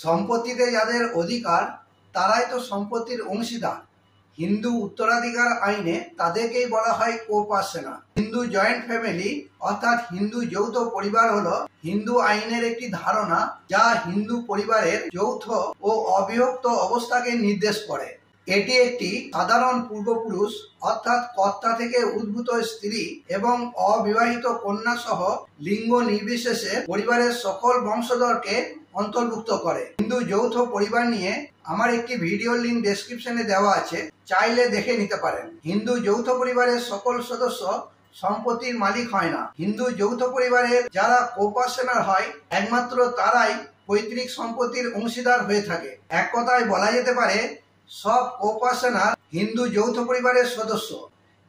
সম্পত্তিতে যাদের অধিকার তারাই তো সম্পত্তির অংশীদার। হিন্দু উত্তরাধিকার আইনে তাদেরকেই বলা হয় কোপার্সেনার। হিন্দু জয়েন্ট ফ্যামিলি অর্থাৎ হিন্দু যৌথ পরিবার হলো হিন্দু আইনের একটি ধারণা যা হিন্দু পরিবারের যৌথ ও অবিভক্ত অবস্থাকে নির্দেশ করে। এটি একটি সাধারণ পূর্বপুরুষ অর্থাৎ কর্তা থেকে উদ্ভূত স্ত্রী এবং অবিবাহিত কন্যা সহ লিঙ্গ নির্বিশেষে পরিবারের সকল বংশধরকে অন্তর্ভুক্ত করে। হিন্দু যৌথ পরিবার নিয়ে আমার একটি ভিডিও লিঙ্ক ডেসক্রিপশনে দেওয়া আছে, চাইলে দেখে নিতে পারেন। হিন্দু যৌথ পরিবারের সকল সদস্য সম্পত্তির মালিক হয় না। হিন্দু যৌথ পরিবারের যারা কোপার্সেনার হয় একমাত্র তারাই পৈতৃক সম্পত্তির অংশীদার হয়ে থাকে। এক কথায় বলা যেতে পারে সব কোপার্সেনার হিন্দু যৌথ পরিবারের সদস্য,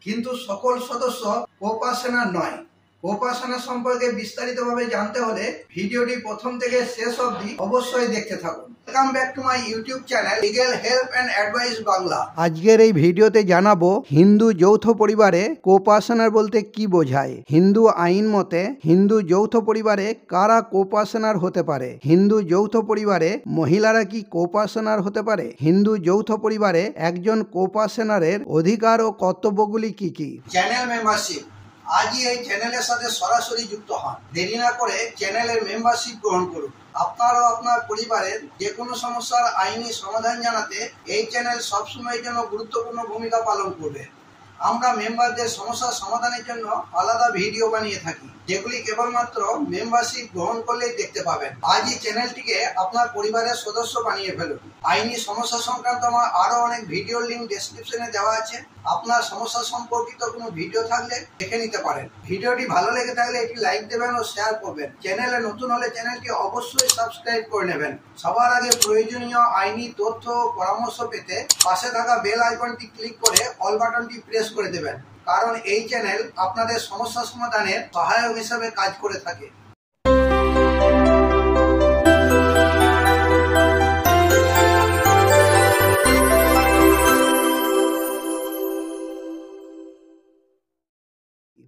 কিন্তু সকল সদস্য কোপার্সেনার নয়। কোপার্সেনার সম্পর্কে বিস্তারিতভাবে জানতে হলে ভিডিওটি প্রথম থেকে শেষ অবধি অবশ্যই দেখতে থাকুন। Welcome back to my YouTube channel legal help and advice Bangla. আজকের এই ভিডিওতে জানাবো হিন্দু যৌথ পরিবারে কোপার্সেনার বলতে কি বোঝায়। হিন্দু আইন মতে হিন্দু যৌথ পরিবারে কারা কোপার্সেনার হতে পারে। হিন্দু যৌথ পরিবারে মহিলারা কি কোপার্সেনার হতে পারে। হিন্দু যৌথ পরিবারে একজন কোপার্সেনারের অধিকার ও কর্তব্যগুলি কি কি। চ্যানেল মেম্বারশিপ, আজই এই চ্যানেলের সাথে সরাসরি যুক্ত হন। দেরি না করে চ্যানেলের মেম্বারশিপ গ্রহণ করুন। আপনার ও আপনার পরিবারের যে কোনো সমস্যার আইনি সমাধান জানাতে এই চ্যানেল সবসময়ের জন্য গুরুত্বপূর্ণ ভূমিকা পালন করবে। আমরা মেম্বারদের সমস্যার সমাধানের জন্য আলাদা ভিডিও বানিয়ে থাকি, যেগুলি কেবলমাত্র মেম্বারশিপ গ্রহণ করলেই দেখতে পাবেন। আজই চ্যানেলটিকে আপনার পরিবারের সদস্য বানিয়ে ফেলুন। আইনি সমস্যা সংক্রান্ত আমার আরো অনেক ভিডিও লিঙ্ক ডেসক্রিপশনে দেওয়া আছে। আপনার সমস্যা সম্পর্কিত কোনো ভিডিও থাকলে দেখে নিতে পারেন। ভিডিওটি ভালো লেগে থাকলে একটি লাইক দেবেন ও শেয়ার করবেন। চ্যানেলে নতুন হলে চ্যানেলটি অবশ্যই সাবস্ক্রাইব করে নেবেন। সবার আগে প্রয়োজনীয় আইনি তথ্য ও পরামর্শ পেতে পাশে থাকা বেল আইকনটি ক্লিক করে অল বাটনটি প্রেস করে দেবেন, কারণ এই চ্যানেল আপনাদের সমস্যা সমাধানের সহায়ক হিসেবে কাজ করে থাকে।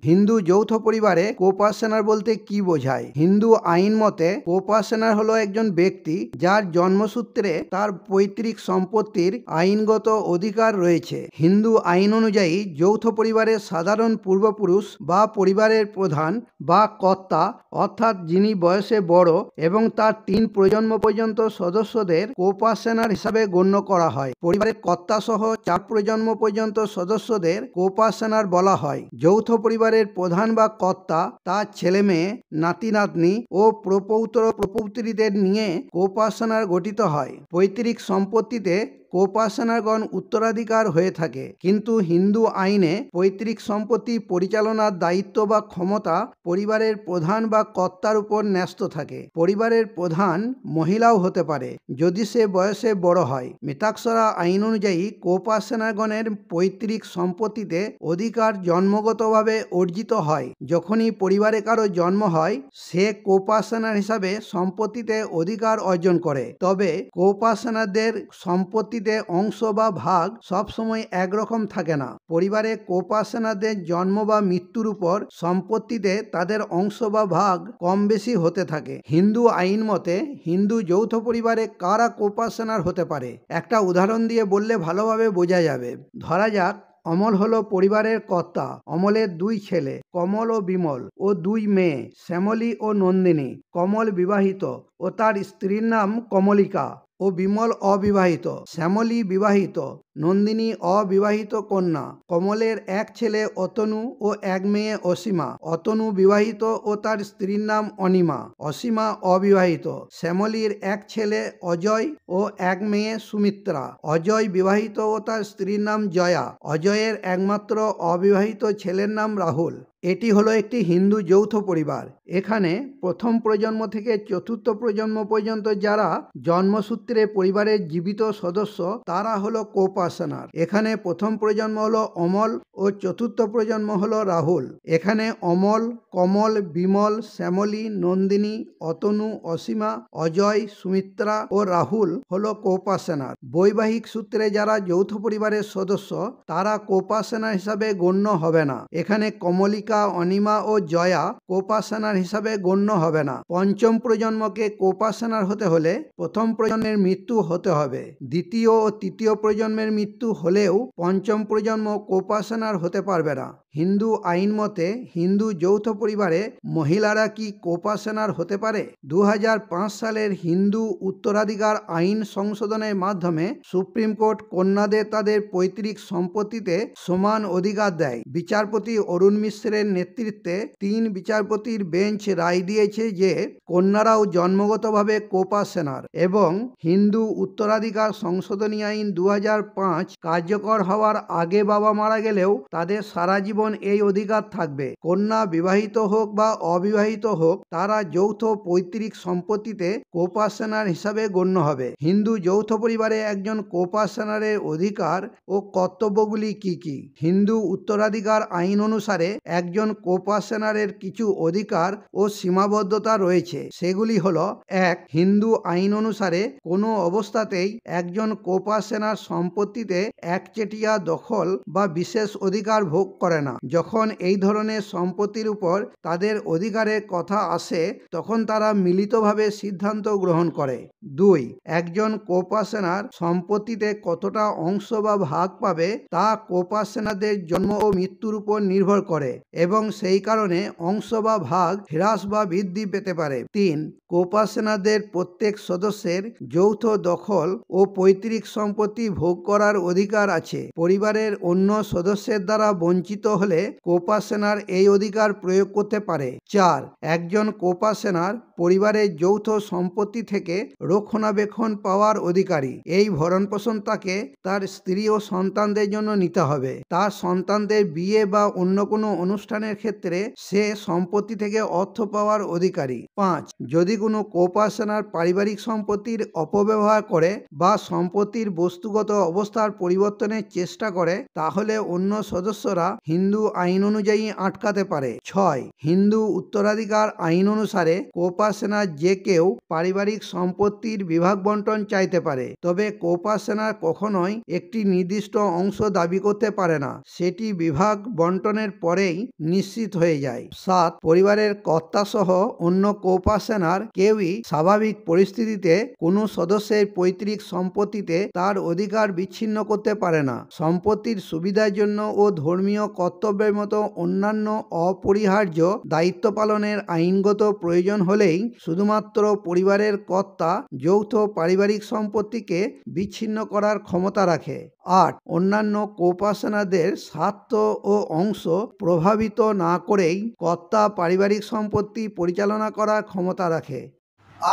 হিন্দু যৌথ পরিবারে কোপার্সেনার বলতে কি বোঝায়। হিন্দু আইন মতে কোপার্সেনার হলো একজন ব্যক্তি যার জন্মসূত্রে তার পৈতৃক সম্পত্তির আইনগত অধিকার রয়েছে। হিন্দু আইন অনুযায়ী যৌথ পরিবারের সাধারণ পূর্বপুরুষ বা পরিবারের প্রধান বা কর্তা অর্থাৎ যিনি বয়সে বড় এবং তার 3 প্রজন্ম পর্যন্ত সদস্যদের কোপার্সেনার হিসাবে গণ্য করা হয়। পরিবারের কর্তা সহ 4 প্রজন্ম পর্যন্ত সদস্যদের কোপার্সেনার বলা হয়। যৌথ পরিবারের প্রধান বা কর্তা তার ছেলে মেয়ে, নাতি নাতনি ও প্রপৌত্র প্রপৌত্রীদের নিয়ে কোপার্সেনার গঠিত হয়। পৈতৃক সম্পত্তিতে কোপার্সেনারগণ উত্তরাধিকার হয়ে থাকে, কিন্তু হিন্দু আইনে পৈতৃক সম্পত্তি পরিচালনার দায়িত্ব বা ক্ষমতা পরিবারের প্রধান বা কর্তার উপর ন্যস্ত থাকে। পরিবারের প্রধান মহিলাও হতে পারে যদি সে বয়সে বড় হয়। মিতাক্ষরা আইন অনুযায়ী কোপার্সেনারগণের পৈতৃক সম্পত্তিতে অধিকার জন্মগতভাবে অর্জিত হয়। যখনই পরিবারে কারো জন্ম হয় সে কোপার্সেনার হিসাবে সম্পত্তিতে অধিকার অর্জন করে। তবে কোপার্সেনারদের সম্পত্তি অংশ বা ভাগ সবসময় একরকম থাকে না। পরিবারে কোপার্সেনারদের জন্ম বা মৃত্যুর উপর সম্পত্তিতে তাদের অংশ বা ভাগ কম বেশি হতে থাকে। হিন্দু আইন মতে হিন্দু যৌথ পরিবারে কারা কোপার্সেনার হতে পারে একটা উদাহরণ দিয়ে বললে ভালোভাবে বোঝা যাবে। ধরা যাক অমল হলো পরিবারের কর্তা। অমলের 2 ছেলে কমল ও বিমল ও 2 মেয়ে শ্যামলী ও নন্দিনী। কমল বিবাহিত ও তার স্ত্রীর নাম কমলিকা ও বিমল অবিবাহিত। শ্যামলী বিবাহিত, নন্দিনী অবিবাহিত কন্যা। কমলের 1 ছেলে অতনু ও 1 মেয়ে অসীমা। অতনু বিবাহিত ও তার স্ত্রীর নাম অনিমা। অসীমা অবিবাহিত। শ্যামলীর 1 ছেলে অজয় ও 1 মেয়ে সুমিত্রা। অজয় বিবাহিত ও তার স্ত্রীর নাম জয়া। অজয়ের একমাত্র অবিবাহিত ছেলের নাম রাহুল। এটি হলো একটি হিন্দু যৌথ পরিবার। এখানে প্রথম প্রজন্ম থেকে 4র্থ প্রজন্ম পর্যন্ত যারা জন্মসূত্রে পরিবারের জীবিত সদস্য তারা হলো কোপার্সেনার। এখানে প্রথম প্রজন্ম হলো অমল ও 4র্থ প্রজন্ম হলো রাহুল। এখানে অমল, কমল, বিমল, শ্যামলী, নন্দিনী, অতনু, অসীমা, অজয়, সুমিত্রা ও রাহুল হলো কোপার্সেনার। বৈবাহিক সূত্রে যারা যৌথ পরিবারের সদস্য তারা কোপার্সেনার হিসাবে গণ্য হবে না। এখানে কমলিকা, অনামিকা, অনিমা ও জয়া কোপাসেনার হিসাবে গণ্য হবে না। পঞ্চম প্রজন্মকে কোপাসেনার হতে হলে প্রথম প্রজন্মের মৃত্যু হতে হবে। দ্বিতীয় ও তৃতীয় প্রজন্মের মৃত্যু হলেও পঞ্চম প্রজন্ম কোপাসেনার হতে পারবে না। হিন্দু আইন মতে হিন্দু যৌথ পরিবারে মহিলারা কি কোপাসেনার হতে পারে? 2005 সালের হিন্দু উত্তরাধিকার আইন সংশোধনের মাধ্যমে সুপ্রিম কোর্ট কন্যাদের তাদের পৈতৃক সম্পত্তিতে সমান অধিকার দেয়। বিচারপতি অরুণ মিশ্রের নেতৃত্বে 3 বিচারপতির বেঞ্চ রায় দিয়েছে যে কন্যারাও জন্মগতভাবে কোপাসেনার এবং হিন্দু উত্তরাধিকার সংশোধনী আইন 2005 কার্যকর হওয়ার আগে বাবা মারা গেলেও তাদের সারা জীবন এই অধিকার থাকবে। কন্যা বিবাহিত হোক বা অবিবাহিত হোক, তারা যৌথ পৈতৃক সম্পত্তিতে কোপাসেনার হিসাবে গণ্য হবে। হিন্দু যৌথ পরিবারে একজন কোপাসেনারের অধিকার ও কর্তব্যগুলি কি কি? হিন্দু উত্তরাধিকার আইন অনুসারে একজন কোপাসেনারের কিছু অধিকার ও সীমাবদ্ধতা রয়েছে। সেগুলি হলো: 1. হিন্দু আইন অনুসারে কোনো অবস্থাতেই একজন কোপাসেনার সম্পত্তিতে একচেটিয়া দখল বা বিশেষ অধিকার ভোগ করে না। যখন এই ধরনের সম্পত্তির উপর তাদের অধিকারের কথা আসে তখন তারা মিলিতভাবে সিদ্ধান্ত গ্রহণ করে। 2. একজন কোপাসেনার সম্পত্তিতে কতটা অংশ বা ভাগ পাবে তা কোপাসেনাদের জন্ম ও মৃত্যুর উপর নির্ভর করে এবং সেই কারণে অংশ বা ভাগ হ্রাস বা বৃদ্ধি পেতে পারে। 3. কোপাসেনাদের প্রত্যেক সদস্যের যৌথ দখল ও পৈতৃক সম্পত্তি ভোগ করার অধিকার আছে। পরিবারের অন্য সদস্যের দ্বারা বঞ্চিত হলে কোপাসেনার এই অধিকার প্রয়োগ করতে পারে। 4. একজন কোপাসেনার পরিবারের যৌথ সম্পত্তি থেকে রক্ষণাবেক্ষণ পাওয়ার অধিকারী। এই ভরণপোষণ তাকে তার স্ত্রী ও সন্তানদের জন্য নিতে হবে। তার সন্তানদের বিয়ে বা অন্য কোনো অনুষ্ঠানের ক্ষেত্রে সে সম্পত্তি থেকে অর্থ পাওয়ার অধিকারী। 5. যদি কোনো কোপাসেনার পারিবারিক সম্পত্তির অপব্যবহার করে বা সম্পত্তির বস্তুগত অবস্থার পরিবর্তনের চেষ্টা করে তাহলে অন্য সদস্যরা হিন্দু আইন অনুযায়ী আটকাতে পারে। 6. হিন্দু উত্তরাধিকার আইন অনুসারে কোপাসেনার যে কেউ পারিবারিক সম্পত্তির বিভাগ বন্টন চাইতে পারে, তবে কোপাসেনার কখনোই একটি নির্দিষ্ট অংশ দাবি করতে পারে না। সেটি বিভাগ বন্টনের পরেই নিশ্চিত হয়ে যায়। 7. পরিবারের কর্তা সহ অন্য কোপাসেনার কেউই স্বাভাবিক পরিস্থিতিতে কোনো সদস্যের পৈতৃক সম্পত্তিতে তার অধিকার বিচ্ছিন্ন করতে পারে না। সম্পত্তির সুবিধার জন্য ও ধর্মীয় কর্তব্যের মতো অন্যান্য অপরিহার্য দায়িত্ব পালনের আইনগত প্রয়োজন হলেই শুধুমাত্র পরিবারের কর্তা যৌথ পারিবারিক সম্পত্তিকে বিচ্ছিন্ন করার ক্ষমতা রাখে। 8. অন্যান্য কোপাসেনাদের স্বার্থ ও অংশ প্রভাবিত না করেই কর্তা পারিবারিক সম্পত্তি পরিচালনা করার ক্ষমতা রাখে।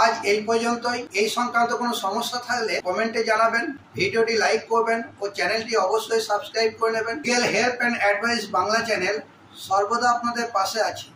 আজ এই পর্যন্তই। এই সংক্রান্ত কোনো সমস্যা থাকলে কমেন্টে জানাবেন, ভিডিওটি লাইক করবেন ও চ্যানেলটি অবশ্যই সাবস্ক্রাইব করে নেবেন। Legal help and advice Bangla channel সর্বদা আপনাদের পাশে আছে।